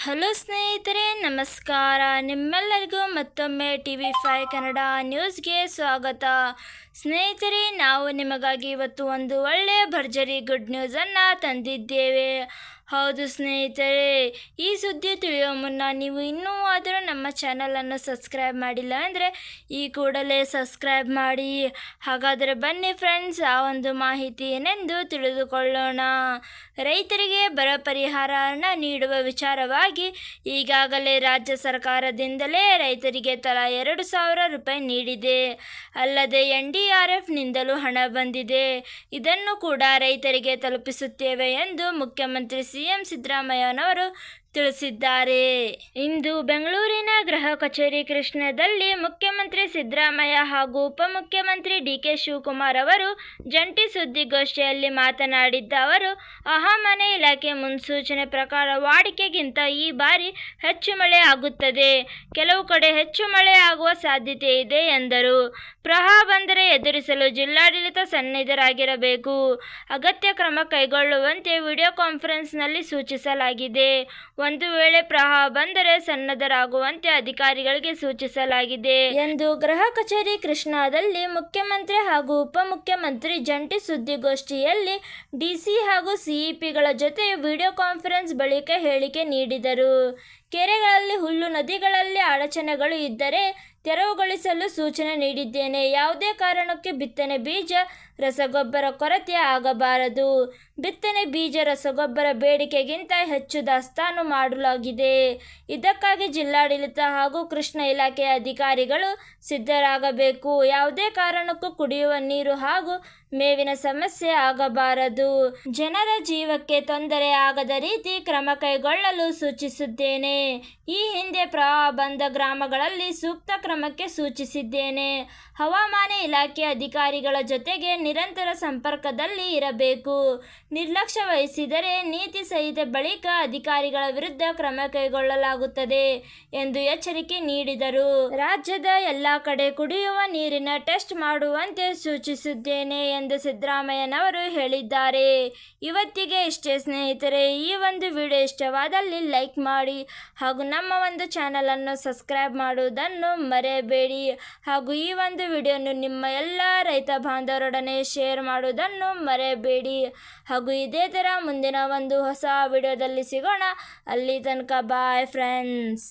Hello ಸ್ನೇಹಿತರೆ, ನಮಸ್ಕಾರ. ನಿಮ್ಮೆಲ್ಲರಿಗೂ ಮತ್ತೊಮ್ಮೆ TV5 ಕನ್ನಡ ನ್ಯೂಸ್ಗೆ ಸ್ವಾಗತ. ಸ್ನೇಹಿತರೆ, ನಾವು ನಿಮಗಾಗಿ ಇವತ್ತು ಒಂದು ಒಳ್ಳೆಯ ಭರ್ಜರಿ ಗುಡ್ ನ್ಯೂಸನ್ನು ತಂದಿದ್ದೇವೆ. ಹೌದು ಸ್ನೇಹಿತರೆ, ಈ ಸುದ್ದಿ ತಿಳಿಯೋ ಮುನ್ನ ನೀವು ಇನ್ನೂ ಆದರೂ ನಮ್ಮ ಚಾನಲನ್ನು ಸಬ್ಸ್ಕ್ರೈಬ್ ಮಾಡಿಲ್ಲ ಅಂದರೆ ಈ ಕೂಡಲೇ ಸಬ್ಸ್ಕ್ರೈಬ್ ಮಾಡಿ. ಹಾಗಾದರೆ ಬನ್ನಿ ಫ್ರೆಂಡ್ಸ್, ಆ ಒಂದು ಮಾಹಿತಿ ಏನೆಂದು ತಿಳಿದುಕೊಳ್ಳೋಣ. ರೈತರಿಗೆ ಬರ ಪರಿಹಾರವನ್ನು ನೀಡುವ ವಿಚಾರವಾಗಿ ಈಗಾಗಲೇ ರಾಜ್ಯ ಸರ್ಕಾರದಿಂದಲೇ ರೈತರಿಗೆ ತಲಾ 2,000 ರೂಪಾಯಿ ನೀಡಿದೆ. ಅಲ್ಲದೆ NDRFನಿಂದಲೂ ಹಣ ಬಂದಿದೆ. ಇದನ್ನು ಕೂಡ ರೈತರಿಗೆ ತಲುಪಿಸುತ್ತೇವೆ ಎಂದು ಮುಖ್ಯಮಂತ್ರಿ CM ಸಿದ್ದರಾಮಯ್ಯನವರು ತಿಳಿಸಿದ್ದಾರೆ. ಇಂದು ಬೆಂಗಳೂರಿನ ಗೃಹ ಕಚೇರಿ ಕೃಷ್ಣದಲ್ಲಿ ಮುಖ್ಯಮಂತ್ರಿ ಸಿದ್ದರಾಮಯ್ಯ ಹಾಗೂ ಉಪಮುಖ್ಯಮಂತ್ರಿ DK ಶಿವಕುಮಾರ್ ಅವರು ಜಂಟಿ ಸುದ್ದಿಗೋಷ್ಠಿಯಲ್ಲಿ ಮಾತನಾಡಿದ್ದ ಅವರು, ಹವಾಮಾನ ಇಲಾಖೆ ಮುನ್ಸೂಚನೆ ಪ್ರಕಾರ ವಾಡಿಕೆಗಿಂತ ಈ ಬಾರಿ ಹೆಚ್ಚು ಮಳೆ ಆಗುತ್ತದೆ. ಕೆಲವು ಕಡೆ ಹೆಚ್ಚು ಮಳೆ ಆಗುವ ಸಾಧ್ಯತೆ ಇದೆ ಎಂದರು. ಪ್ರವಾಹ ಬಂದರೆ ಎದುರಿಸಲು ಜಿಲ್ಲಾಡಳಿತ ಸನ್ನದ್ಧರಾಗಿರಬೇಕು. ಅಗತ್ಯ ಕ್ರಮ ಕೈಗೊಳ್ಳುವಂತೆ ವಿಡಿಯೋ ಕಾನ್ಫರೆನ್ಸ್ನಲ್ಲಿ ಸೂಚಿಸಲಾಗಿದೆ. ಒಂದು ವೇಳೆ ಪ್ರವಾಹ ಬಂದರೆ ಸನ್ನದ್ಧರಾಗುವಂತೆ ಅಧಿಕಾರಿಗಳಿಗೆ ಸೂಚಿಸಲಾಗಿದೆ ಎಂದು ಗೃಹ ಕಚೇರಿ ಕೃಷ್ಣಾದಲ್ಲಿ ಮುಖ್ಯಮಂತ್ರಿ ಹಾಗೂ ಉಪಮುಖ್ಯಮಂತ್ರಿ ಜಂಟಿ ಸುದ್ದಿಗೋಷ್ಠಿಯಲ್ಲಿ DC ಹಾಗೂ CEPಗಳ ಜೊತೆ ವಿಡಿಯೋ ಕಾನ್ಫರೆನ್ಸ್ ಬಳಿಕ ಹೇಳಿಕೆ ನೀಡಿದರು. ಕೆರೆಗಳಲ್ಲಿ ಹುಲ್ಲು, ನದಿಗಳಲ್ಲಿ ಅಡಚಣೆಗಳು ಇದ್ದರೆ ತೆರವುಗೊಳಿಸಲು ಸೂಚನೆ ನೀಡಿದ್ದೇನೆ. ಯಾವುದೇ ಕಾರಣಕ್ಕೂ ಬಿತ್ತನೆ ಬೀಜ, ರಸಗೊಬ್ಬರ ಕೊರತೆ ಆಗಬಾರದು. ಬಿತ್ತನೆ ಬೀಜ, ರಸಗೊಬ್ಬರ ಬೇಡಿಕೆಗಿಂತ ಹೆಚ್ಚು ದಾಸ್ತಾನು ಮಾಡಲಾಗಿದೆ. ಇದಕ್ಕಾಗಿ ಜಿಲ್ಲಾಡಳಿತ ಹಾಗೂ ಕೃಷಿ ಇಲಾಖೆಯ ಅಧಿಕಾರಿಗಳು ಸಿದ್ಧರಾಗಬೇಕು. ಯಾವುದೇ ಕಾರಣಕ್ಕೂ ಕುಡಿಯುವ ನೀರು ಹಾಗೂ ಮೇವಿನ ಸಮಸ್ಯೆ ಆಗಬಾರದು. ಜನರ ಜೀವಕ್ಕೆ ತೊಂದರೆ ಆಗದ ರೀತಿ ಕ್ರಮ ಕೈಗೊಳ್ಳಲು ಸೂಚಿಸಿದ್ದೇನೆ. ಈ ಹಿಂದೆ ಪ್ರವಾಹ ಬಂದ ಗ್ರಾಮಗಳಲ್ಲಿ ಸೂಕ್ತ ಕ್ರಮಕ್ಕೆ ಸೂಚಿಸಿದ್ದೇನೆ. ಹವಾಮಾನ ಇಲಾಖೆ ಅಧಿಕಾರಿಗಳ ಜೊತೆಗೆ ನಿರಂತರ ಸಂಪರ್ಕದಲ್ಲಿ ಇರಬೇಕು. ನಿರ್ಲಕ್ಷ್ಯ ವಹಿಸಿದರೆ ನೀತಿ ಸಂಹಿತೆ ಬಳಿಕ ಅಧಿಕಾರಿಗಳ ವಿರುದ್ಧ ಕ್ರಮ ಕೈಗೊಳ್ಳಲಾಗುತ್ತದೆ ಎಂದು ಎಚ್ಚರಿಕೆ ನೀಡಿದರು. ರಾಜ್ಯದ ಎಲ್ಲ ಕಡೆ ಕುಡಿಯುವ ನೀರಿನ ಟೆಸ್ಟ್ ಮಾಡುವಂತೆ ಸೂಚಿಸಿದ್ದೇನೆ ಎಂದು ಸಿದ್ದರಾಮಯ್ಯನವರು ಹೇಳಿದ್ದಾರೆ. ಇವತ್ತಿಗೆ ಇಷ್ಟೇ ಸ್ನೇಹಿತರೆ. ಈ ಒಂದು ವಿಡಿಯೋ ಇಷ್ಟವಾದಲ್ಲಿ ಲೈಕ್ ಮಾಡಿ ಹಾಗೂ ನಮ್ಮ ಒಂದು ಚಾನಲನ್ನು ಸಬ್ಸ್ಕ್ರೈಬ್ ಮಾಡುವುದನ್ನು ಮರೆಯಬೇಡಿ. ಹಾಗೂ ಈ ಒಂದು ವಿಡಿಯೋನು ನಿಮ್ಮ ಎಲ್ಲ ರೈತ ಬಾಂಧವರೊಡನೆ ಶೇರ್ ಮಾಡುವುದನ್ನು ಮರೆಯಬೇಡಿ. ಹಾಗೂ ಇದೇ ಥರ ಮುಂದಿನ ಒಂದು ಹೊಸ ವಿಡಿಯೋದಲ್ಲಿ ಸಿಗೋಣ. ಅಲ್ಲಿ ತನಕ ಬಾಯ್ ಫ್ರೆಂಡ್ಸ್.